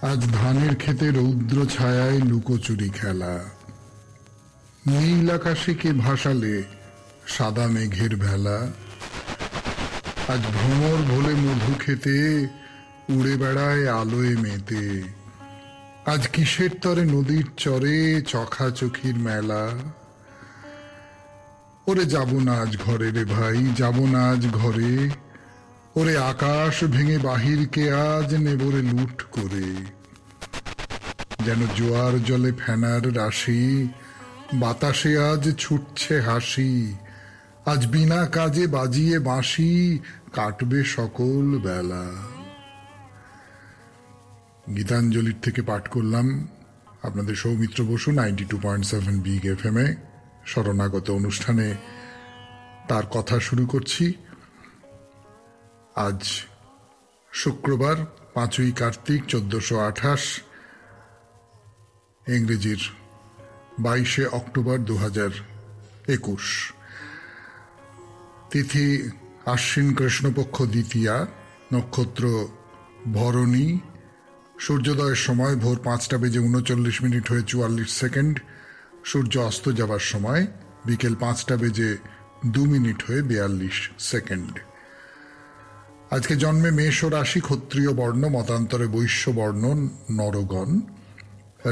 আজ ধানের ক্ষেতে রৌদ্র ছায়ায় লুকোচুরি খেলা, নীল আকাশে কে ভাসালে সাদা মেঘের ভেলা। আজ ভ্রমর ভোলে মধু খেতে উড়ে বেড়ায় আলোয় মেতে। আজ কিসের তরে নদীর চরে চখা চোখির মেলা। ওরে যাব না আজ ঘরে রে ভাই, যাব না আজ ঘরে। ওরে আকাশ ভেঙে বাহিরকে আজ নেবরে লুট করে। যেন জোয়ার জলে ফেনার রাশি, বাতাসে আজ ছুটছে হাসি। আজ বিনা কাজে বাজিয়ে বাঁশি, কাটবে সকল বেলা। গীতাঞ্জলির থেকে পাঠ করলাম আপনাদের সৌমিত্র বসু 92.7 বিগ FM এ শরণাগত অনুষ্ঠানে তার কথা শুরু করছি। আজ শুক্রবার 5ই কার্তিক 1428, ইংরেজির 22শে অক্টোবর 2021। তিথি আশ্বিন কৃষ্ণপক্ষ দ্বিতীয়া, নক্ষত্র ভরণী। সূর্যোদয়ের সময় ভোর 5:39 হয়ে 44 সূর্য অস্ত যাবার সময় বিকেল 5:02 হয়ে 42। আজকে জন্মে মেষ রাশি, ক্ষত্রিয় বর্ণ, মতান্তরে বৈশ্য বর্ণ নরগণ।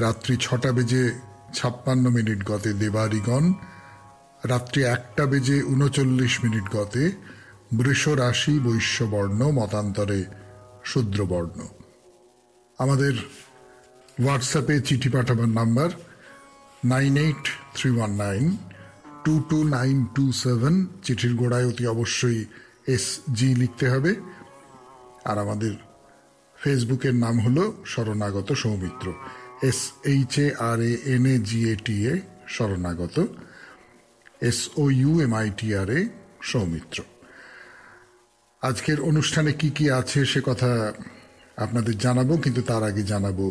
রাত্রি 6:56 গতে দেবারিগণ। রাত্রি 1:39 গতে বৃষ রাশি, বৈশ্য বর্ণ, মতান্তরে শূদ্রবর্ণ। আমাদের হোয়াটসঅ্যাপে চিঠি পাঠাবার নাম্বার 9831922927। চিঠির গোড়ায় অতি অবশ্যই SG লিখতে হবে। আর আমাদের ফেসবুকের নাম হলো শরণাগত সৌমিত্র, SHARANAGATA শরণাগত, SOUMITRA সৌমিত্র। আজকের অনুষ্ঠানে কি কি আছে সে কথা আপনাদের জানাবো, কিন্তু তার আগে জানাবো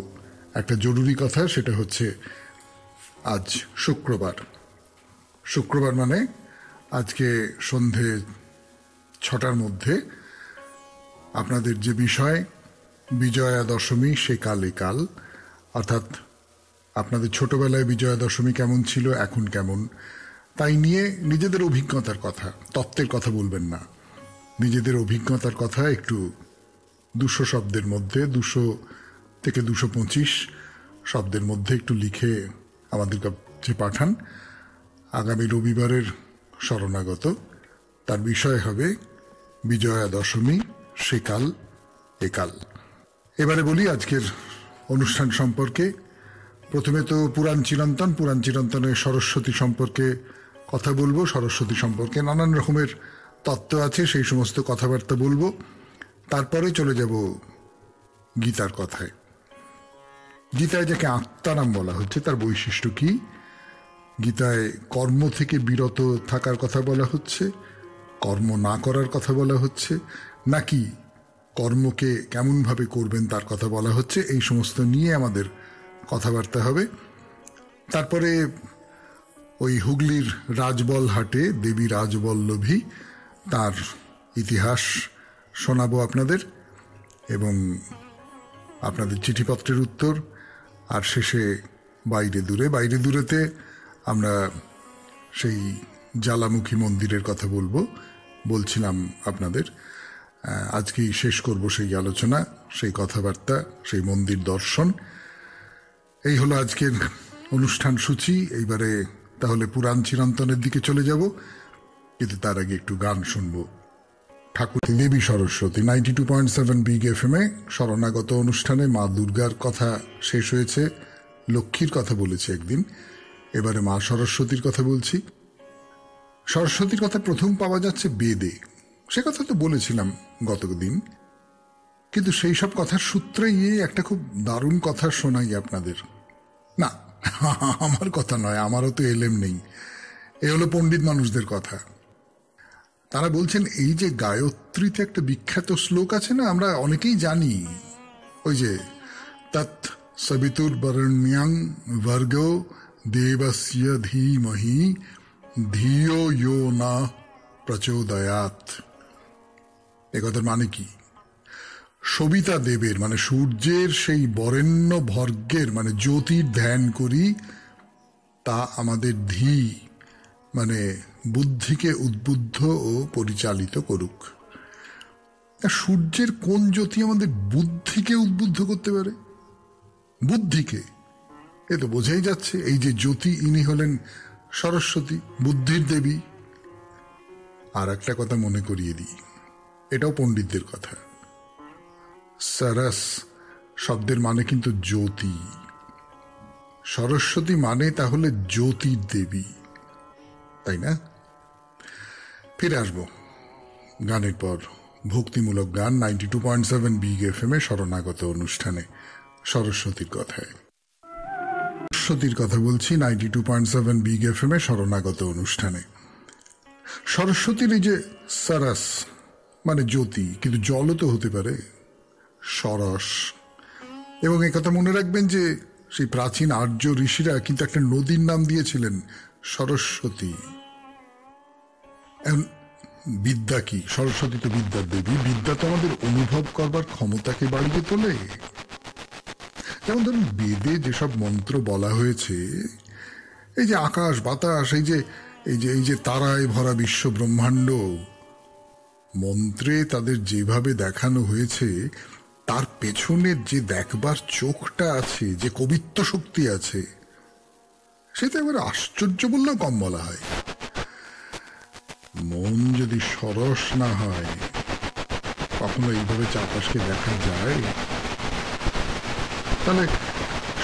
একটা জরুরি কথা। সেটা হচ্ছে আজ শুক্রবার মানে আজকে সন্ধে 6টার মধ্যে আপনাদের যে বিষয় বিজয়া দশমী, সে কালে কাল, অর্থাৎ আপনাদের ছোটবেলায় বিজয়া দশমী কেমন ছিল, এখন কেমন, তাই নিয়ে নিজেদের অভিজ্ঞতার কথা, তত্ত্বের কথা বলবেন না, নিজেদের অভিজ্ঞতার কথা একটু 200 শব্দের মধ্যে, 200 থেকে 225 শব্দের মধ্যে একটু লিখে আমাদের কাছে পাঠান। আগামী রবিবারের শরণাগত, তার বিষয় হবে বিজয়া দশমী, সেকাল একাল। এবারে বলি আজকের অনুষ্ঠান সম্পর্কে। প্রথমে তো পুরাণ চিরন্তনের সরস্বতী সম্পর্কে কথা বলবো। সরস্বতী সম্পর্কে নানান রকমের তত্ত্ব আছে, সেই সমস্ত কথাবার্তা বলবো। তারপরে চলে যাব গীতার কথায়। গীতায় যাকে আত্মারাম বলা হচ্ছে তার বৈশিষ্ট্য কি? গীতায় কর্ম থেকে বিরত থাকার কথা বলা হচ্ছে, কর্ম না করার কথা বলা হচ্ছে, নাকি কর্মকে কেমনভাবে করবেন তার কথা বলা হচ্ছে? এই সমস্ত নিয়ে আমাদের কথাবার্তা হবে। তারপরে ওই হুগলির রাজবল হাটে দেবী রাজবল্লভী, তার ইতিহাস শোনাবো আপনাদের, এবং আপনাদের চিঠিপত্রের উত্তর। আর শেষে বাইরে দূরেতে আমরা সেই জ্বালামুখী মন্দিরের কথা বলছিলাম আপনাদের। আজকেই শেষ করব সেই আলোচনা, সেই কথাবার্তা, সেই মন্দির দর্শন। এই হলো আজকের অনুষ্ঠান সূচি। এইবারে তাহলে পুরাণ চিরন্তনের দিকে চলে যাব, কিন্তু তার আগে একটু গান শুনবো। ঠাকুর দেবী সরস্বতী 92.7 বিগ FM এ শরণাগত অনুষ্ঠানে মা দুর্গার কথা শেষ হয়েছে, লক্ষ্মীর কথা বলেছি একদিন, এবারে মা সরস্বতীর কথা বলছি। সরস্বতীর কথা প্রথম পাওয়া যাচ্ছে বেদে, সে কথা তো বলেছিলাম গতদিন, কিন্তু সেই সব কথার সূত্রে একটা খুব দারুণ কথা শোনাই আপনাদের। না, আমার কথা নয়, আমারও তো এলেম নেই, এ হলো পণ্ডিত মানুষদের কথা। তারা বলছেন এই যে গায়ত্রীতে একটা বিখ্যাত শ্লোক আছে না, আমরা অনেকেই জানি, ওই যে তৎ সবিতুর্বরেণ্যং ভর্গো দেবস্য ধীমহি ধিয়ো ইয়ো ন প্রচোদয়াৎ। এ কথার মানে কি? সবিতা দেবের মানে সূর্যের সেই বরেণ্য ভর্গের মানে জ্যোতির ধ্যান করি, তা আমাদের ধী মানে বুদ্ধিকে উদ্বুদ্ধ ও পরিচালিত করুক। সূর্যের কোন জ্যোতি আমাদের বুদ্ধিকে উদ্বুদ্ধ করতে পারে? বুদ্ধিকে এ তো বোঝাই যাচ্ছে, এই যে জ্যোতি ইনি হলেন সরস্বতী, বুদ্ধির দেবী। আর একটা কথা মনে করিয়ে দিই, এটাও পণ্ডিতদের কথা। সরস শব্দের মানে কিন্তু জ্যোতি, সরস্বতী মানে তাহলে জ্যোতির দেবী, তাই না? ফিরে আসবো গানের পর ভক্তিমূলক গান 92.7 বিগ এফএম এ শরণাগত অনুষ্ঠানে সরস্বতীর কথায়। সরস্বতীর কথা বলছি 92.7 বিগ এফএম এ শরণাগত অনুষ্ঠানে। সরস্বতীর এই যে সরস মানে জ্যোতি, কিন্তু জলও তো হতে পারে সরস। এবং একথা মনে রাখবেন যে সেই প্রাচীন আর্য ঋষিরা কিন্তু একটা নদীর নাম দিয়েছিলেন সরস্বতী। বিদ্যা কি? সরস্বতী তো বিদ্যার দেবী। বিদ্যা তো আমাদের অনুভব করবার ক্ষমতাকে বাড়িয়ে তোলে। যেমন ধরুন বেদে যেসব মন্ত্র বলা হয়েছে, এই যে আকাশ বাতাস, এই যে তারায় ভরা বিশ্ব ব্রহ্মাণ্ড, মন্ত্রে তাদের যেভাবে দেখানো হয়েছে, তার পেছনে যে দেখবার চোখটা আছে, যে কবিত্ব শক্তি আছে, সেটা এবারে আশ্চর্য বললেও কম বলা হয়। মন যদি সরস না হয়, কখনো এইভাবে চারপাশকে দেখা যায়? তাহলে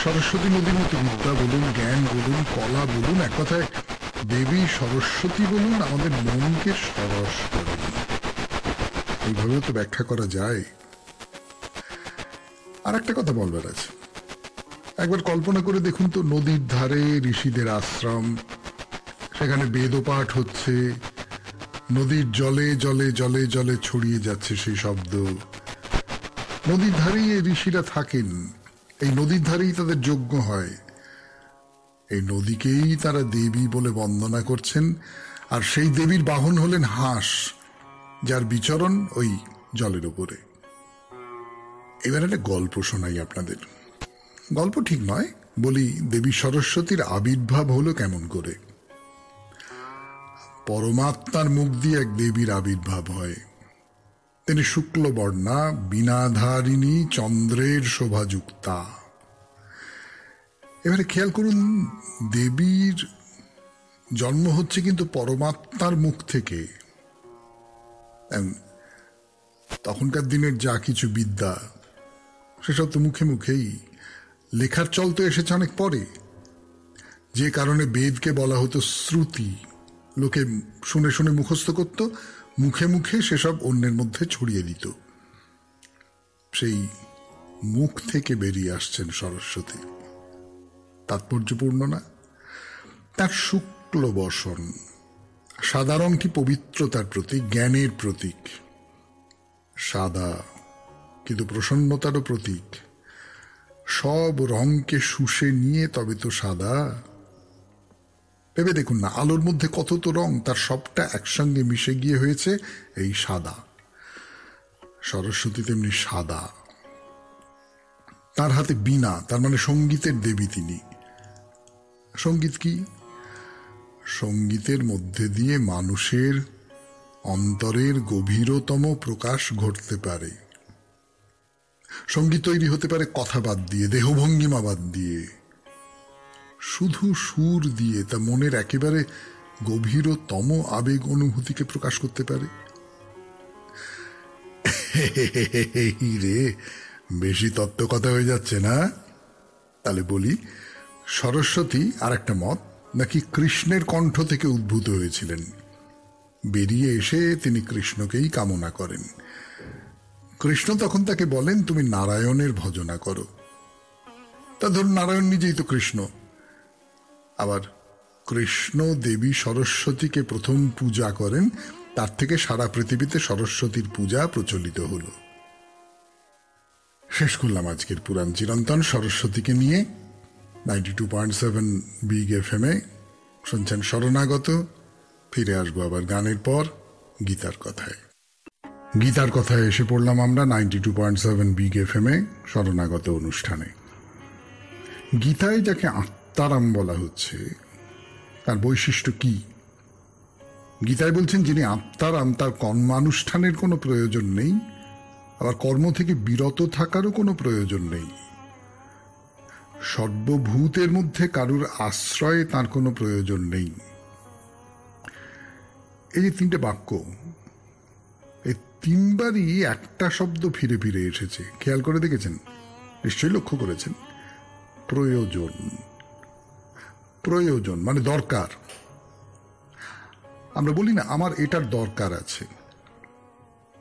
সরস্বতী নদীর মতো বিদ্যা বলুন, জ্ঞান বলুন, কলা বলুন, এক কথায় দেবী সরস্বতী বলুন, আমাদের মনকে সরস করে। এইভাবেও তো ব্যাখ্যা করা যায়। আর একটা কথা বলবার আছে, একবার কল্পনা করে দেখুন তো, নদীর ধারে ঋষিদের আশ্রম, সেখানে বেদপাঠ হচ্ছে, নদীর জলে জলে জলে জলে ছড়িয়ে যাচ্ছে সেই শব্দ। নদীর ধারেই এই ঋষিরা থাকেন, এই নদীর ধারেই তাদের যজ্ঞ হয়, এই নদীকেই তারা দেবী বলে বন্দনা করছেন। আর সেই দেবীর বাহন হলেন হাঁস, যার বিচরণ ওই জলের উপরে। এবার একটা গল্প শোনাই আপনাদের। গল্প ঠিক নয়, বলি দেবী সরস্বতীর আবির্ভাব হলো কেমন করে। পরমাত্মার মুখ দিয়ে এক দেবীর আবির্ভাব হয়। তিনি শুক্লবর্ণা, বীণাধারিণী, চন্দ্রের শোভাযুক্তা। এবারে খেয়াল করুন, দেবীর জন্ম হচ্ছে কিন্তু পরমাত্মার মুখ থেকে। তখনকার দিনের যা কিছু বিদ্যা, সেসব তো মুখে মুখেই। লেখার চল তো এসেছে অনেক পরে, যে কারণে বেদকে বলা হতো শ্রুতি। লোকে শুনে শুনে মুখস্থ করত, মুখে মুখে সেসব অন্যের মধ্যে ছড়িয়ে দিত। সেই মুখ থেকে বেরিয়ে আসছেন সরস্বতী। তাৎপর্যপূর্ণ না? তার শুক্ল বসন, সাদা রং কি পবিত্রতার প্রতীক, জ্ঞানের প্রতীক। সাদা কিন্তু প্রসন্নতারও প্রতীক। সব রংকে শুষে নিয়ে তবে তো সাদা। ভেবে দেখুন না, আলোর মধ্যে কত তো রং, তার সবটা একসঙ্গে মিশে গিয়ে হয়েছে এই সাদা। সরস্বতী তেমনি সাদা। তার হাতে বীণা, তার মানে সঙ্গীতের দেবী তিনি। সঙ্গীত কি? সঙ্গীতের মধ্যে দিয়ে মানুষের অন্তরের গভীরতম প্রকাশ ঘটতে পারে। সঙ্গীত তৈরি হতে পারে কথা বাদ দিয়ে, দেহভঙ্গিমা বাদ দিয়ে, শুধু সুর দিয়ে তা মনের একেবারে গভীরতম আবেগ অনুভূতিকে প্রকাশ করতে পারে। রে, বেশি তত্ত্ব কথা হয়ে যাচ্ছে না? তাহলে বলি, সরস্বতী আর একটা মত নাকি কৃষ্ণের কণ্ঠ থেকে উদ্ভূত হয়েছিলেন। বেরিয়ে এসে তিনি কৃষ্ণকেই কামনা করেন। কৃষ্ণ তখন তাকে বলেন, তুমি নারায়ণের ভজনা করো। তা ধরুন নারায়ণ নিজেই তো কৃষ্ণ। আবার কৃষ্ণ দেবী সরস্বতীকে প্রথম পূজা করেন, তার থেকে সারা পৃথিবীতে সরস্বতীর পূজা প্রচলিত হল। শেষ করলাম আজকের পুরাণ চিরন্তন সরস্বতীকে নিয়ে। 92.7 বিগ এফএম এ শুনছেন শরণাগত। ফিরে আসবো আবার গানের পর গীতার কথায়। গীতার কথায় এসে পড়লাম আমরা 92.7 বিগ এফএম এ শরণাগত অনুষ্ঠানে। গীতায় যাকে আত্মারাম বলা হচ্ছে তার বৈশিষ্ট্য কি? গীতায় বলছেন যিনি আত্মারাম তার কর্মানুষ্ঠানের কোনো প্রয়োজন নেই, আবার কর্ম থেকে বিরত থাকারও কোনো প্রয়োজন নেই। সর্বভূতের মধ্যে কারুর আশ্রয়ে তার কোনো প্রয়োজন নেই। এই যে তিনটে বাক্য, এই তিনবারই একটা শব্দ ফিরে ফিরে এসেছে। খেয়াল করে দেখেছেন? নিশ্চয়ই লক্ষ্য করেছেন। প্রয়োজন। প্রয়োজন মানে দরকার। আমরা বলি না আমার এটার দরকার আছে,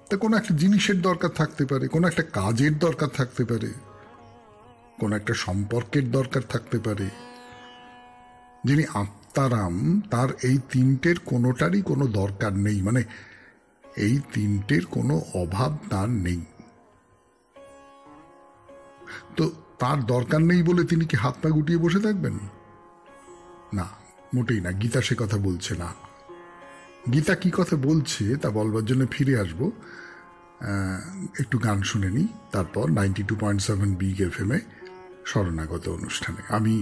তা কোনো একটা জিনিসের দরকার থাকতে পারে, কোনো একটা কাজের দরকার থাকতে পারে, কোনো একটা সম্পর্কের দরকার থাকতে পারে। যিনি আত্মারাম তার এই তিনটের কোনোটারই কোনো দরকার নেই, মানে এই তিনটের কোনো অভাব তার নেই। তো তার দরকার নেই বলে তিনি কি হাত পা গুটিয়ে বসে থাকবেন? না, মোটেই না। গীতা সে কথা বলছে না। গীতা কি কথা বলছে তা বলবার জন্য ফিরে আসব। একটু গান শুনে নিই, তারপর 92.7 বিগ এফএম এ শরণাগত অনুষ্ঠানে। আমি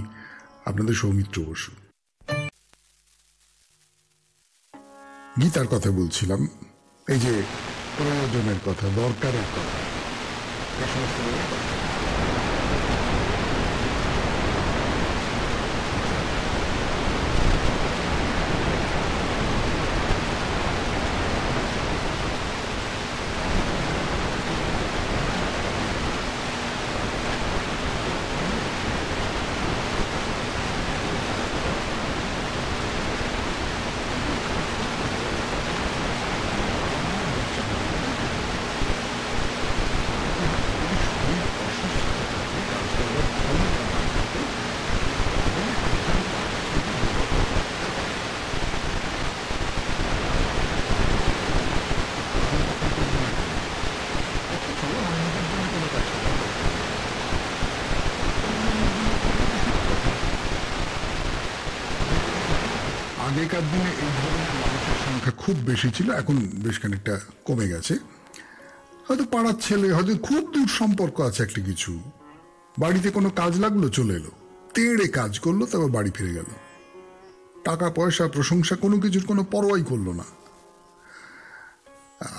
আপনাদের সৌমিত্র বসু। গীতার কথা বলছিলাম, এই যে প্রয়োজনের কথা, দরকারের কথা, আগেকার দিনে এই ধরনের মানুষের সংখ্যা খুব বেশি ছিল, এখন বেশ খানিকটা কমে গেছে। হয়তো পাড়ার ছেলে, হয়তো খুব দূর সম্পর্ক আছে একটা কিছু, বাড়িতে কোনো কাজ লাগলো, চলে এলো, তেড়ে কাজ করলো, তারপর বাড়ি ফিরে গেল। টাকা পয়সা প্রশংসা কোনো কিছুর কোনো পরোয়াই করলো না।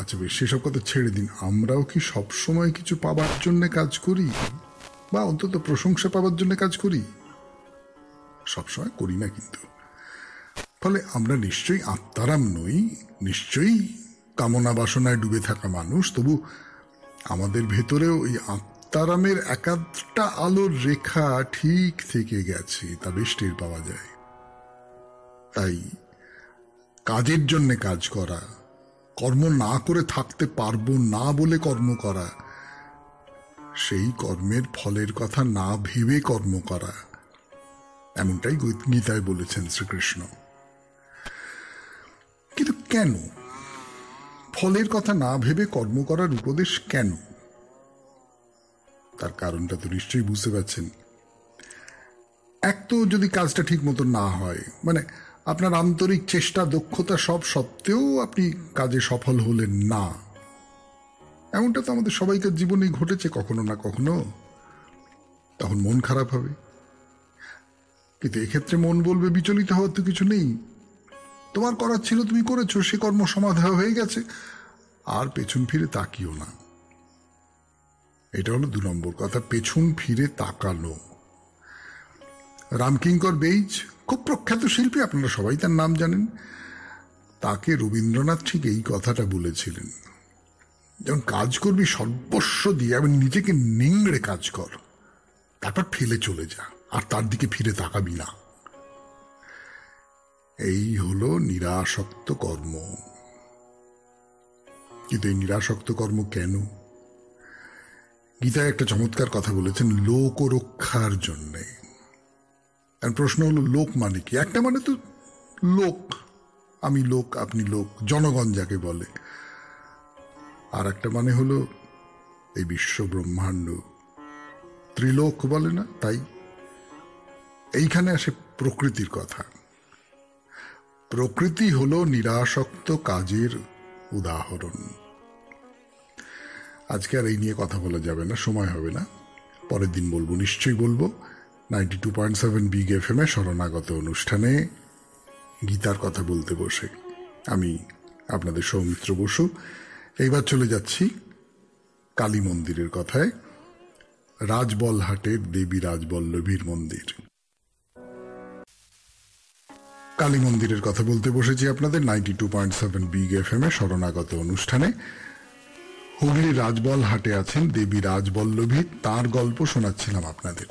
আচ্ছা বেশ, সেসব কথা ছেড়ে দিন। আমরাও কি সবসময় কিছু পাবার জন্য কাজ করি, বা অন্তত প্রশংসা পাবার জন্য কাজ করি? সবসময় করি না কিন্তু। ফলে আমরা নিশ্চয়ই আত্মারাম নই, নিশ্চয়ই কামনা বাসনায় ডুবে থাকা মানুষ। তবু আমাদের ভেতরেও এই আত্মারামের একাধটা আলোর রেখা ঠিক থেকে গেছে, তা বেশ টের পাওয়া যায়। তাই কাজের জন্য কাজ করা, কর্ম না করে থাকতে পারবো না বলে কর্ম করা, সেই কর্মের ফলের কথা না ভেবে কর্ম করা, এমনটাই গীতায় বলেছেন শ্রীকৃষ্ণ। কিন্তু কেন ফলের কথা না ভেবে কর্ম করার উপদেশ কেন? তার কারণটা তো নিশ্চয়ই বুঝতে পারছেন। এক তো যদি কাজটা ঠিক মতো না হয়, মানে আপনার আন্তরিক চেষ্টা দক্ষতা সব সত্ত্বেও আপনি কাজে সফল হলেন না, এমনটা তো আমাদের সবাইকার জীবনেই ঘটেছে কখনো না কখনো, তখন মন খারাপ হবে। কিন্তু এক্ষেত্রে মন বলবে বিচলিত হওয়ার তো কিছু নেই, তোমার করার ছিল, তুমি করেছো, সে কর্ম সমাধা হয়ে গেছে, আর পেছন ফিরে তাকিও না। এটা হলো 2 নম্বর কথা, পেছন ফিরে তাকানো। রামকিঙ্কর বেইজ খুব প্রখ্যাত শিল্পী, আপনারা সবাই তার নাম জানেন। তাকে রবীন্দ্রনাথ ঠিক এই কথাটা বলেছিলেন, যখন কাজ করবি সর্বস্ব দিয়ে এবং নিজেকে নিংড়ে কাজ কর, তারপর ফেলে চলে যা, আর তার দিকে ফিরে তাকাবি না। এই হলো নিরাসক্ত কর্ম। কিন্তু এই নিরাসক্ত কর্ম কেন? গীতায় একটা চমৎকার কথা বলেছেন, লোক রক্ষার জন্যে। প্রশ্ন হলো লোক মানে কি? একটা মানে তো লোক, আমি লোক, আপনি লোক, জনগণ যাকে বলে। আর একটা মানে হলো এই বিশ্ব ব্রহ্মাণ্ড, ত্রিলোক বলে না? তাই এইখানে আসে প্রকৃতির কথা। প্রকৃতি হলো নিরাসক্ত কাজের উদাহরণ। আজকে আর এই নিয়ে কথা বলা যাবে না, সময় হবে না, পরের দিন বলবো, নিশ্চয়ই বলবো। 92.7 বিগ FM এ শরণাগত অনুষ্ঠানে গীতার কথা বলতে বসে আমি আপনাদের সৌমিত্র বসু। এইবার চলে যাচ্ছি কালী মন্দিরের কথায়। রাজবলহাটের দেবী রাজবল্লভীর মন্দির, কালী মন্দিরের কথা বলতে বসেছি আপনাদের 92.7 বিগ FM এ শরণাগত অনুষ্ঠানে। হুগলি রাজবলহাটে আছেন দেবী রাজবল্লভী, তার গল্প শোনাচ্ছিলাম আপনাদের।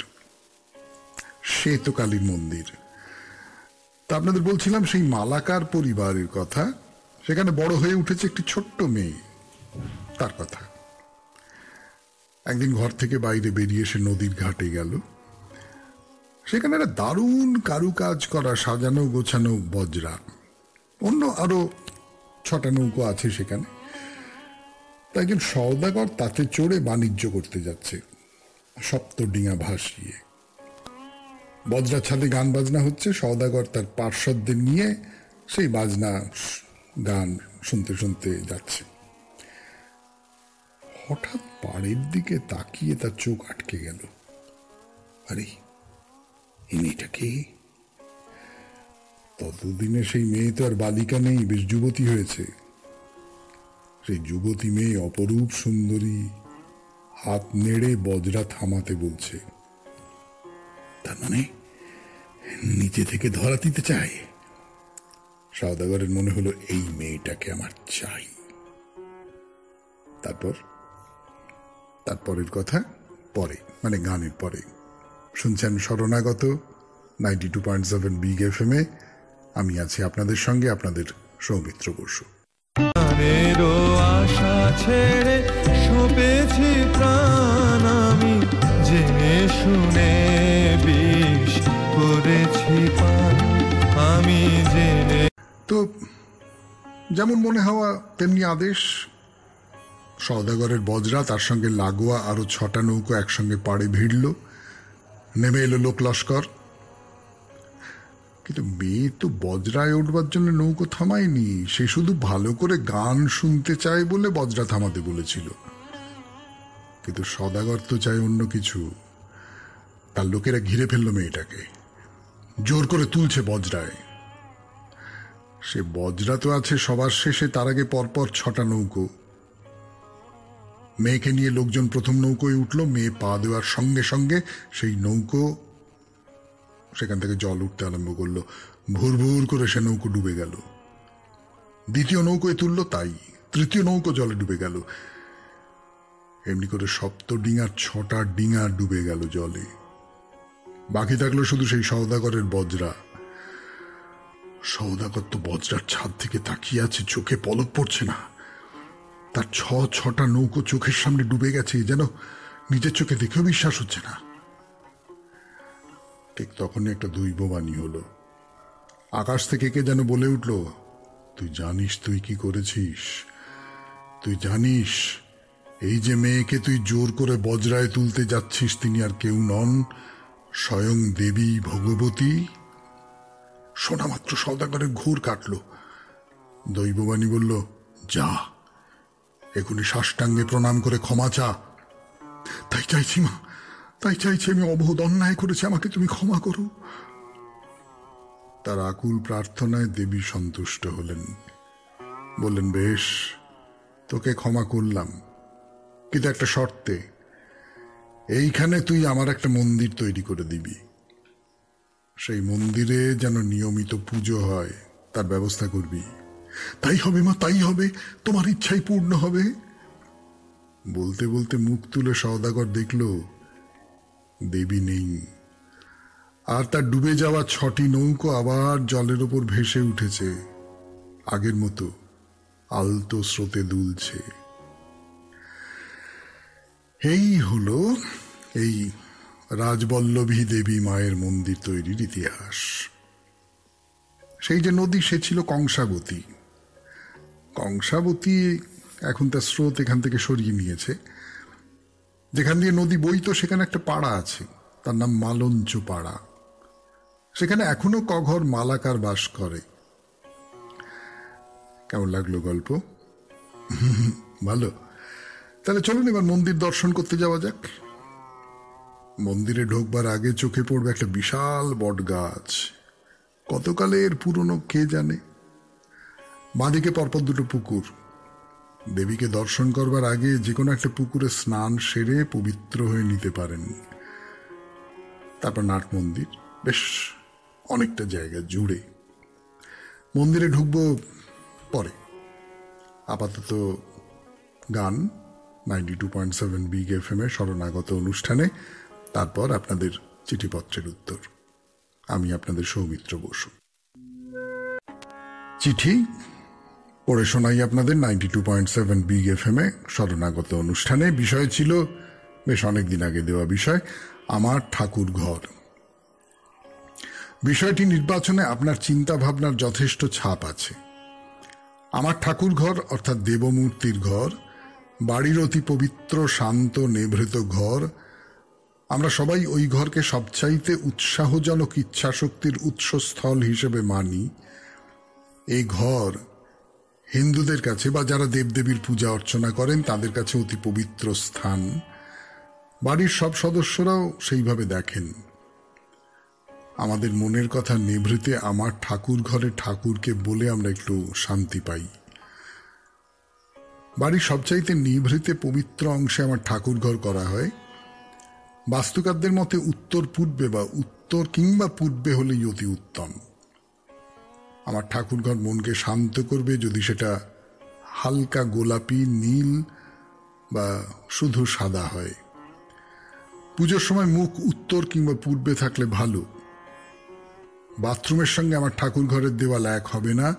সে তো কালীর মন্দির। তা আপনাদের বলছিলাম সেই মালাকার পরিবারের কথা, সেখানে বড় হয়ে উঠেছে একটি ছোট্ট মেয়ে, তার কথা। একদিন ঘর থেকে বাইরে বেরিয়ে সে নদীর ঘাটে গেল। সেখানে একটা দারুণ কারুকাজ করা সাজানো গোছানো বজরা, অন্য আরো 6টা নৌকো আছে সেখানে। তাই একজন সওদাগর তাতে চড়ে বাণিজ্য করতে যাচ্ছে, সপ্তডিঙা ভাসিয়ে। বজরা ছাদে গান বাজনা হচ্ছে, সওদাগর তার পার্শ্বদের নিয়ে সেই বাজনা গান শুনতে শুনতে যাচ্ছে। হঠাৎ পাড়ের দিকে তাকিয়ে তার চোখ আটকে গেল। আরে এই মেয়েটা কে? ততদিনে সেই মেয়ে তো আর বালিকা নেই, বেশ যুবতী হয়েছে। সেই যুবতী মেয়ে অপরূপ সুন্দরী, হাত নেড়ে বজরা থামাতে বলছে। তার মানে নিচে থেকে ধরা দিতে চায়। সওদাগরের মনে হলো এই মেয়েটাকে আমার চাই। তারপরের কথা পরে, মানে গানের পরে। শুনছেন শরণাগত 92.7 বিগ FM এ। আমি আছি আপনাদের সঙ্গে, আপনাদের সৌমিত্র বসু। আশা ছেড়ে সপেছি প্রাণ, আমি জেনে শুনে বিষ করেছি পান, আমি জেনে। তো যেমন মনে হওয়া তেমনি আদেশ। সওদাগরের বজরা, তার সঙ্গে লাগোয়া আরো 6টা নৌকো একসঙ্গে পাড়ে ভিড়ল। নেমে এলো লোক লস্কর। কিন্তু মেয়ে তো বজরায় উঠবার জন্য নৌকো থামায়নি, সে শুধু ভালো করে গান শুনতে চায় বলে বজরা থামাতে বলেছিল। কিন্তু সওদাগর তো চায় অন্য কিছু। তার লোকেরা ঘিরে ফেললো মেয়েটাকে, জোর করে তুলছে বজরায়। সে বজরা তো আছে সবার শেষে, তার আগে পরপর 6টা নৌকো। মেয়েকে নিয়ে লোকজন প্রথম নৌকোয় উঠলো। মেয়ে পা দেওয়ার সঙ্গে সঙ্গে সেই নৌকো, সেখান থেকে জল উঠতে আরম্ভ করলো। ভুর ভুর করে সে নৌকো ডুবে গেল। দ্বিতীয় নৌকোয় তুললো, তাই। তৃতীয় নৌকো জলে ডুবে গেল। এমনি করে সপ্তডিঙার 6টা ডিঙা ডুবে গেল জলে। বাকি থাকলো শুধু সেই সওদাগরের বজরা। সওদাগর তো বজরার ছাদ থেকে তাকিয়ে আছে, চোখে পলক পড়ছে না। তার 6টা নৌকো চোখের সামনে ডুবে গেছে, যেন নিজের চোখে দেখেও বিশ্বাস হচ্ছে না। ঠিক তখনই একটা দৈববাণী হলো। আকাশ থেকে কে যেন বলে উঠল, তুই জানিস তুই কি করেছিস? তুই জানিস এই যে মেয়েকে তুই জোর করে বজরায় তুলতে যাচ্ছিস, তিনি আর কেউ নন, স্বয়ং দেবী ভগবতী। শোনা মাত্র সওদাগরের ঘোর কাটল। দৈববাণী বলল, যা এখনই সাষ্টাঙ্গে প্রণাম করে ক্ষমা চা। তাই চাইছি মা, তাই চাইছি, আমি অবোধ অন্যায় করেছি, আমাকে তুমি ক্ষমা করো। তার আকুল প্রার্থনায় দেবী সন্তুষ্ট হলেন, বললেন, বেশ, তোকে ক্ষমা করলাম, কিন্তু একটা শর্তে। এইখানে তুই আমার একটা মন্দির তৈরি করে দিবি। সেই মন্দিরে যেন নিয়মিত পুজো হয়, তার ব্যবস্থা করবি। তাই হবে মা, তাই হবে, তোমার ইচ্ছাই পূর্ণ হবে। বলতে বলতে মুখ তুলে সওদাগর দেখল দেবী নেই। আর তার ডুবে যাওয়া 6টি নৌকো আবার জলের ওপর ভেসে উঠেছে, আগের মতো আলতো স্রোতে দুলছে। এই হলো এই রাজবল্লভী দেবী মায়ের মন্দির তৈরির ইতিহাস। সেই যে নদী, সে ছিল কংসাবতী। কংসাবতী এখন তার স্রোত এখান থেকে সরিয়ে নিয়েছে। যেখান দিয়ে নদী বইতো সেখানে একটা পাড়া আছে, তার নাম মালঞ্চ পাড়া। সেখানে এখনো কঘর মালাকার বাস করে। কেমন লাগলো গল্প? ভালো। তাহলে চলুন এবার মন্দির দর্শন করতে যাওয়া যাক। মন্দিরে ঢোকবার আগে চোখে পড়বে একটা বিশাল বট গাছ, কতকালের পুরনো কে জানে। বাঁদিকে পরপর দুটো পুকুর। দেবীকে দর্শন করবার আগে যে কোনো একটা পুকুরে স্নান সেরে পবিত্র হয়ে নিতে পারেন। তারপর নাট মন্দির, বেশ অনেকটা জায়গা জুড়ে। মন্দিরে ঢুকবো পরে, আপাতত গান 92.7 বিগ FM এর শরণাগত অনুষ্ঠানে, তারপর আপনাদের চিঠিপত্রের উত্তর। আমি আপনাদের সৌমিত্র বসু। চিঠি পড়ে শোনাই আপনাদের 92.7 বিগ FM এ শরণাগত অনুষ্ঠানে। বিষয় ছিল বেশ অনেকদিন আগে দেওয়া বিষয়, আমার ঠাকুর ঘর। বিষয়টি নির্বাচনে আপনার চিন্তা ভাবনার যথেষ্ট ছাপ আছে। আমার ঠাকুর ঘর অর্থাৎ দেবমূর্তির ঘর, বাড়ির অতি পবিত্র শান্ত নিভৃত ঘর। আমরা সবাই ওই ঘরকে সবচাইতে উৎসাহজনক ইচ্ছাশক্তির উৎসস্থল হিসেবে মানি। এই ঘর হিন্দুদের কাছে বা যারা দেবদেবীর পূজা অর্চনা করেন তাদের কাছে অতি পবিত্র স্থান। বাড়ির সব সদস্যরাও সেইভাবে দেখেন। আমাদের মনের কথা নিভৃতে আমার ঠাকুর ঘরে ঠাকুরকে বলে আমরা একটু শান্তি পাই। বাড়ির সবচাইতে নিভৃতে পবিত্র অংশে আমার ঠাকুর ঘর করা হয়। বাস্তুকারদের মতে উত্তর পূর্বে বা উত্তর কিংবা পূর্বে হলেই অতি উত্তম। আমার ঠাকুর ঘর মনকে শান্ত করবে যদি সেটা হালকা গোলাপি, নীল বা শুধু সাদা হয়। পুজোর সময় মুখ উত্তর কিংবা পূর্বে থাকলে ভালো। বাথরুমের সঙ্গে আমার ঠাকুর ঘরের দেওয়াল এক হবে না।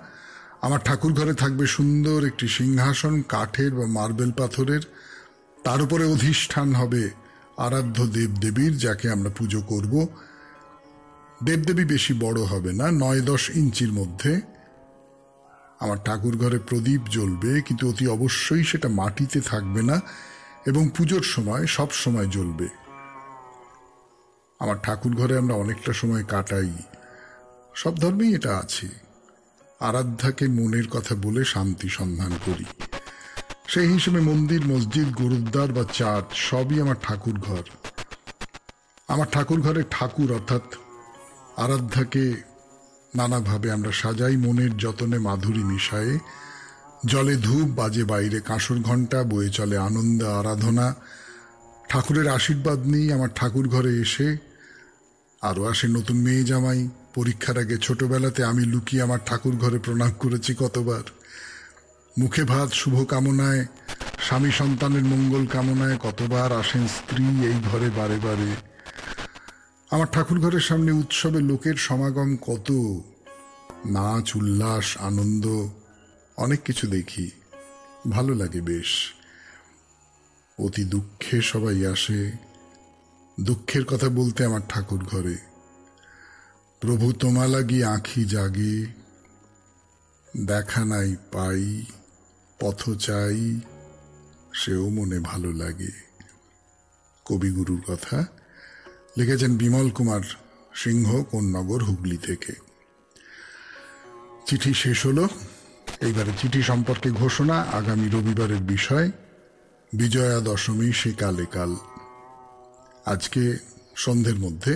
আমার ঠাকুর ঘরে থাকবে সুন্দর একটি সিংহাসন, কাঠের বা মার্বেল পাথরের। তার উপরে অধিষ্ঠান হবে আরাধ্য দেবদেবীর, যাকে আমরা পুজো করব। দেবদেবী বেশি বড় হবে না, 9-10 ইঞ্চির মধ্যে। আমার ঠাকুর ঘরে প্রদীপ জ্বলবে, কিন্তু অতি অবশ্যই সেটা মাটিতে থাকবে না এবং পুজোর সময় সব সময় জ্বলবে। আমার ঠাকুর ঘরে আমরা অনেকটা সময় কাটাই, সব ধর্মেই এটা আছে। আরাধ্যাকে মনের কথা বলে শান্তি সন্ধান করি। সেই হিসেবে মন্দির, মসজিদ, গুরুদ্বার বা চার্চ সবই আমার ঠাকুর ঘর। আমার ঠাকুর ঘরে ঠাকুর অর্থাৎ আরাধ্যাকে নানাভাবে আমরা সাজাই, মনের যতনে মাধুরী মিশায়ে। জলে ধূপ, বাজে বাইরে কাঁসর ঘণ্টা, বয়ে চলে আনন্দ আরাধনা। ঠাকুরের আশীর্বাদ নিই আমার ঠাকুর ঘরে এসে। আরও আসে নতুন মেয়ে জামাই। পরীক্ষার আগে ছোটবেলাতে আমি লুকিয়ে আমার ঠাকুর ঘরে প্রণাম করেছি কতবার। মুখে ভাত শুভ কামনায়, স্বামী সন্তানের মঙ্গল কামনায় কতবার আসেন স্ত্রী এই ঘরে বারে বারে। আমার ঠাকুর ঘরের সামনে উৎসবে লোকের সমাগম কত, নাচ, উল্লাস, আনন্দ, অনেক কিছু দেখি, ভালো লাগে বেশ। অতি দুঃখে সবাই আসে, দুঃখের কথা বলতে আমার ঠাকুর ঘরে। প্রভু তোমা লাগি আঁখি জাগে, দেখা নাই পাই, পথ চাই, সেও মনে ভালো লাগে। কবিগুরুর কথা, লিখেছেন বিমল কুমার সিংহ, কোন্নগর, হুগলি থেকে। চিঠি শেষ হলো। এইবারে চিঠি সম্পর্কে ঘোষণা। আগামী রবিবারের বিষয় বিজয়া দশমী, সে কালে কাল। আজকে সন্ধ্যের মধ্যে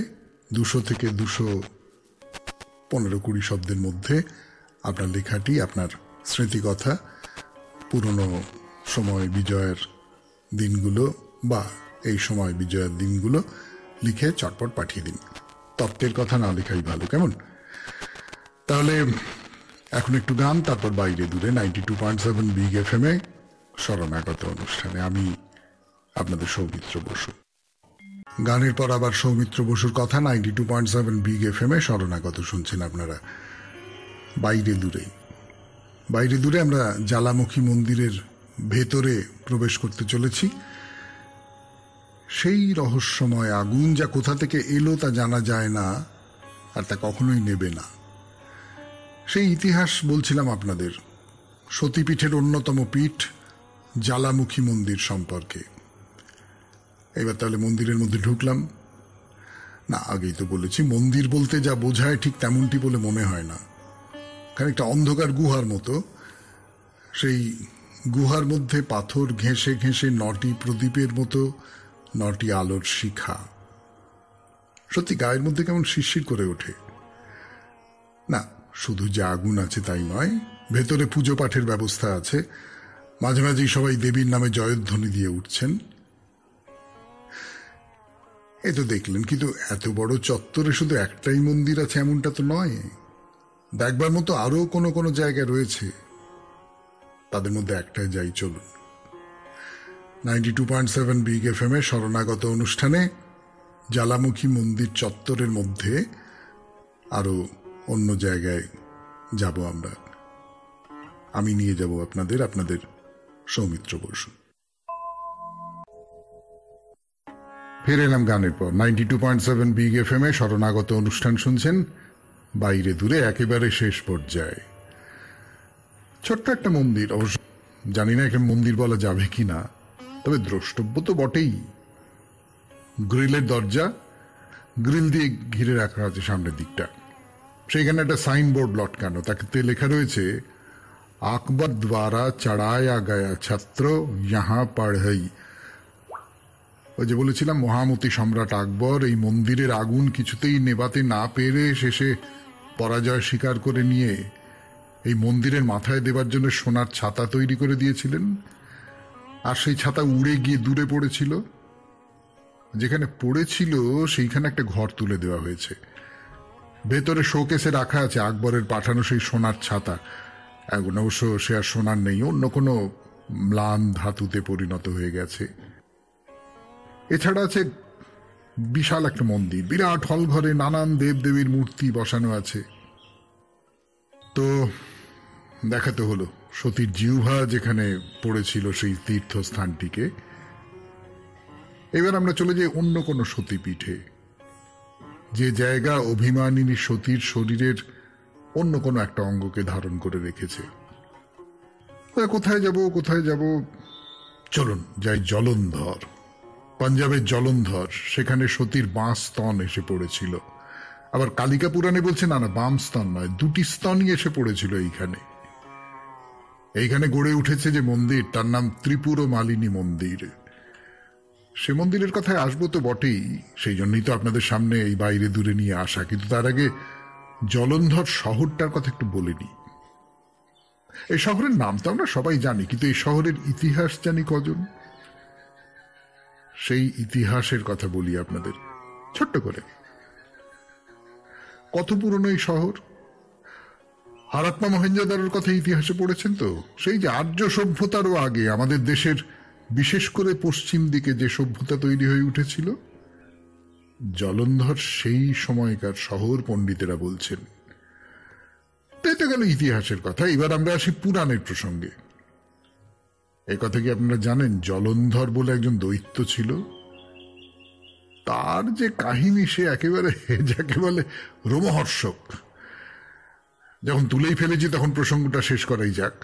200 থেকে 215-20 শব্দের মধ্যে আপনার লেখাটি, আপনার স্মৃতিকথা, পুরনো সময় বিজয়ের দিনগুলো বা এই সময় বিজয়ের দিনগুলো লিখে চটপট পাঠিয়ে দিন। তত্ত্বের কথা না লেখাই ভালো, কেমন? তাহলে এখন একটু গান, তারপর বাইরে দূরে 92.7 বিগ FM এ শরণাগত অনুষ্ঠানে আমি আপনাদের সৌমিত্র বসু। গানের পর আবার সৌমিত্র বসুর কথা 92.7 বিগ FM এ শরণাগত শুনছেন আপনারা। বাইরে দূরে, বাইরে দূরে আমরা জ্বালামুখী মন্দিরের ভেতরে প্রবেশ করতে চলেছি। সেই রহস্যময় আগুন যা কোথা থেকে এলো তা জানা যায় না, আর তা কখনোই নেবে না। সেই ইতিহাস বলছিলাম আপনাদের সতীপীঠের অন্যতম পীঠ জ্বালামুখী মন্দির সম্পর্কে। এবার তাহলে মন্দিরের মধ্যে ঢুকলাম। না, আগেই তো বলেছি মন্দির বলতে যা বোঝায় ঠিক তেমনটি বলে মনে হয় না। খানিকটা অন্ধকার গুহার মতো। সেই গুহার মধ্যে পাথর ঘেঁষে ঘেঁষে 9টি প্রদীপের মতো 9টি আলোর শিখা। সত্যি গায়ের মধ্যে কেমন শিরশির করে ওঠে। না, শুধু যে আগুন আছে তাই নয়, ভেতরে পুজো পাঠের ব্যবস্থা আছে। মাঝে মাঝেই সবাই দেবীর নামে জয়ধ্বনি দিয়ে উঠছেন। এ তো দেখলেন, কিন্তু এত বড় চত্বরে শুধু একটাই মন্দির আছে এমনটা তো নয়। দেখবার মতো আরো কোনো কোনো জায়গায় রয়েছে। তাদের মধ্যে একটাই যাই, চলুন। 92.7 বিগ FM এ শরণাগত অনুষ্ঠানে জ্বালামুখী মন্দির চত্বরের মধ্যে আরো অন্য জায়গায় যাব আমরা। আমি নিয়ে যাব আপনাদের সৌমিত্র বসু। ফিরে এলাম গানের পর। 92.7 বিগ FM এ শরণাগত অনুষ্ঠান শুনছেন, বাইরে দূরে একেবারে শেষ পর্যায়ে। ছোট্ট একটা মন্দির, অবশ্য জানি না এখানে মন্দির বলা যাবে কি না, তবে দ্রষ্টব্য তো বটেই। গ্রিলের দরজা, গ্রিল দিয়ে ঘিরে রাখা আছে সামনের দিকটা। সেইখানে একটা সাইনবোর্ড লটকানো, তাতে লেখা রয়েছে, আকবর দ্বারা চড়ায়া গয়া ছত্র ইহা পড়হই। ওই যে বলেছিলাম, মহামতি সম্রাট আকবর এই মন্দিরের আগুন কিছুতেই নেভাতে না পেরে শেষে পরাজয় স্বীকার করে নিয়ে এই মন্দিরের মাথায় দেবার জন্য সোনার ছাতা তৈরি করে দিয়েছিলেন। আর সেই ছাতা উড়ে গিয়ে দূরে পড়েছিল। যেখানে পড়েছিল সেইখানে একটা ঘর তুলে দেওয়া হয়েছে। ভেতরে শোকেসে রাখা আছে আকবরের পাঠানো সেই সোনার ছাতা। এখন অবশ্য সে আর সোনার নেই, অন্য কোনো ম্লান ধাতুতে পরিণত হয়ে গেছে। এছাড়া আছে বিশাল একটা মন্দির, বিরাট হল ঘরে নানান দেবদেবীর মূর্তি বসানো আছে। তো দেখাতে হলো সতীর জিহ্বা যেখানে পড়েছিল সেই তীর্থস্থানটিকে। এবার আমরা চলে যাই অন্য কোনো সতীপীঠে, যে জায়গা অভিমানিনী সতীর শরীরের অন্য কোনো একটা অঙ্গকে ধারণ করে রেখেছে। কোথায় যাব, চলুন যাই জলন্ধর। পাঞ্জাবের জলন্ধর, সেখানে সতীর বাঁ স্তন এসে পড়েছিল। আবার কালিকা পুরাণে বলছে না, বাম স্তন নয়, 2টি স্তনই এসে পড়েছিল এইখানে গড়ে উঠেছে যে মন্দির, তার নাম ত্রিপুর মালিনী মন্দির। সে মন্দিরের কথায় আসবো তো বটেই, সেই জন্যই তো আপনাদের সামনে এই বাইরে দূরে নিয়ে আসা। কিন্তু তার আগে জলন্ধর শহরটার কথা একটু বলে নিই। এই শহরের নাম তো আমরা সবাই জানি, কিন্তু এই শহরের ইতিহাস জানি কজন? সেই ইতিহাসের কথা বলি আপনাদের ছোট্ট করে। কত পুরনো এই শহর! হারাপ্পা মহেঞ্জোদারোর কথা ইতিহাসে পড়েছেন তো? সেই যে আর্য সভ্যতারও আগে আমাদের দেশের বিশেষ করে পশ্চিম দিকে যে সভ্যতা তৈরি হয়ে উঠেছিল, জলন্ধর সেই সময়কার শহর পণ্ডিতেরা বলছেন। তাই তো গেল ইতিহাসের কথা। এবার আমরা আসি পুরাণের প্রসঙ্গে। এই কথা কি আপনারা জানেন, জলন্ধর বলে একজন দৈত্য ছিল? তার যে কাহিনী, সে একেবারে যাকে বলে রোমহর্ষক। যখন তুলেই ফেলেছি তখন প্রসঙ্গটা শেষ করাই যাক।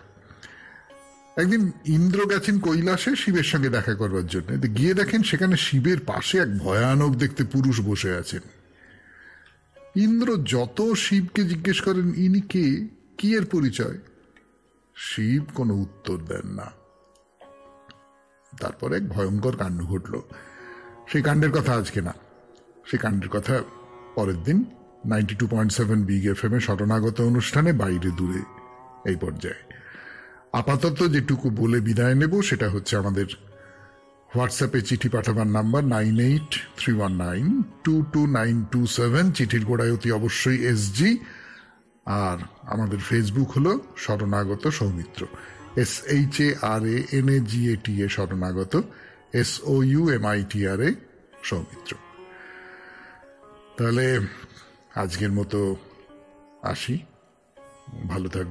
একদিন ইন্দ্র গেছেন কৈলাসে শিবের সঙ্গে দেখা করবার জন্য। গিয়ে দেখেন সেখানে শিবের পাশে এক ভয়ানক দেখতে পুরুষ বসে আছেন। ইন্দ্র যত শিবকে জিজ্ঞেস করেন, ইনি কে, কি এর পরিচয়? শিব কোনো উত্তর দেন না। তারপর এক ভয়ঙ্কর কাণ্ড ঘটল। সেই কাণ্ডের কথা আজকে না, সেই কাণ্ডের কথা পরের দিন 92.7 বিগ FM এ শরণাগত অনুষ্ঠানে বাইরে দূরে এই পর্যায়ে। আপাতত যেটুকু বলে বিদায় নেব সেটা হচ্ছে, আমাদের হোয়াটসঅ্যাপে চিঠি পাঠাবার নাম্বার 9831922927, চিঠির গোড়ায় অতি অবশ্যই SG। আর আমাদের ফেসবুক হলো শরণাগত সৌমিত্র, SHARANAGATA শরণাগত, SOUMITRA সৌমিত্র। তাহলে আজকের মতো আসি, ভালো থাকবে।